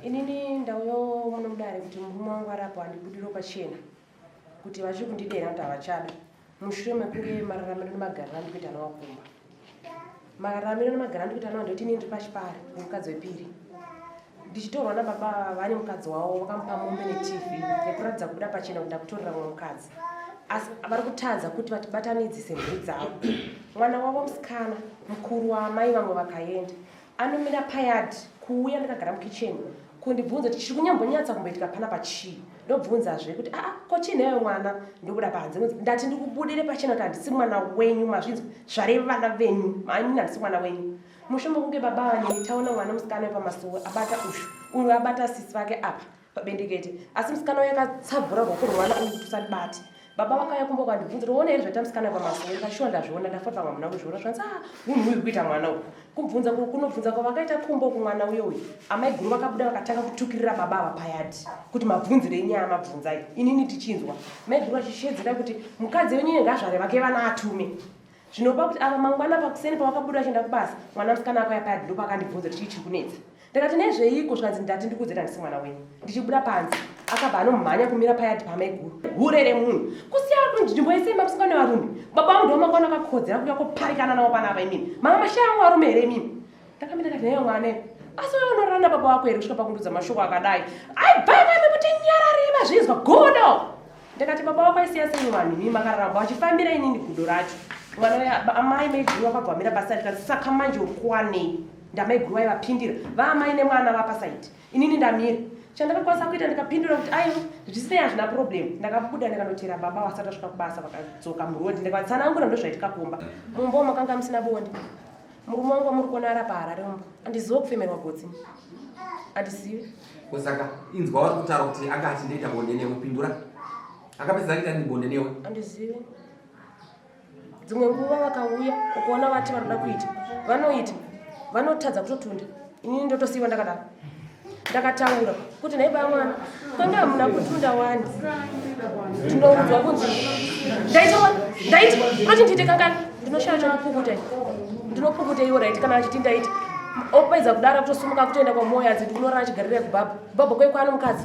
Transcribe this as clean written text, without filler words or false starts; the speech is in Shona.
Inini ndauyo munomudare kuti murume wangu arapo andibudiro pachena kuti vachi kundidera kuti havachada mushure mekunge mararamiro nemagariro andikuita nawo kumba. Mararamiro nemagariro andikuita nawo ndoti inini ndiri pachipari mukadzi wepiri. Ndichitorwa nababa vane mukadzi wavo vakamupa mombe neTV nekuratidza kuda pachena kuti ndakutorera mumwe mukadzi. Asi vari kutadza kuti vatibatanidzise mhuri dzavo. Mwana wavo musikana mukuru wamai vamwe vakaenda anomira payadi kuuya ndakagara mukicheni kundibvunza kuti chiri kunyambonyatsa kumboitika pana pachii. Ndobvunzazve kuti ko chineyo mwana ndobuda panze ndati ndikubudire pachena kuti handisi mwana wenyu mazvinzi zvareva vana venyu manini handisi mwana wenyu. Mushure mekunge baba vane taona mwana musikana wepamasuo abata ushu uyu abata sisi vake apa pabendekete asi musikana uyu akatsabhura ruoko rwemwana uyu kuti usaribate. Baba vakauya kumba kwandibvunza kuti uone here zvaita musikana wepamasuo ndikashuwa ndazviona ndafota pamwana kuzviona zvanzi munhu uyu kuita mwana uyu kubvunza kunobvunza kwavakaita kumbo kumwana uyo uyu amai guru vakabuda vakatanga kutukirira baba ava payadi kuti mabvunzire nyaya mabvunzai inini tichinzwa mai guru vachishedzera kuti mukadzi wenyu ngazvare vake vana atume zvinopa kuti ava mangwana pakuseni pavakabuda vachienda kubasa mwana musikana akauya payadi ndopakandibvunza kuti chii chiri kunetsa ndikati nezveiko zvikanzi ndati ndikudzera ndisi mwana wenyu ndichibuda panze akabva anomhanya kumira payadi pamai guru hurere munhu kusiya nzvimbo yese mamusikana nevarume baba vangu ndomangwana akakodzera kuuya kuparikana navo panapa imini mama mashayangu varume here imini ndakamira ndati neyo mwana asi wewe unorana nababa wako here kusvika pakundudza mashoko akadai aibvaivami kuti nyararima zvinzwa godo ndikati baba wako aisiya senyu vanhu imi makararamba vachifambira inini gudo racho mwana uya amai maiguru vakabvamira basa rikati saka manje ukuwanei ndamai guru vaivapindira vaamai nemwana vapasaiti inini ndamira chandakakwanisa kuita ndikapindura kuti aiwa zvisinei hazvina problem ndakabuda ndikanoteera baba vasati vasvika kubasa vakadzoka murodhi ndikatsanangura ndozvaitika kumba mumba makanga musina bonde murume wangu wamuri kuona arapa harare mumba handizivi kufemerwa gotsi handizivi kusaka inzwa vari kutaura kuti akati ndoita bonde newe pindura akapedza kuita bonde newe handizivi dzimwe nguva vakauya ukuona vati vari kuda kuita vanoita vanotadza kutotunda inini ndotosiiva ndakadaro ndakataura kuti naiba mwana kwanga hamuna kutunda wani tinoudzwa kunzi ndaita unoti ndiite kangani ndinoshaya chokupukuta ndinopukuta iwo raiti kana achiti ndaita opedza kudara kutosumuka kutoenda kwamoya dziti unorana chigarire kubhabha kubhabha kwekwana mukadzi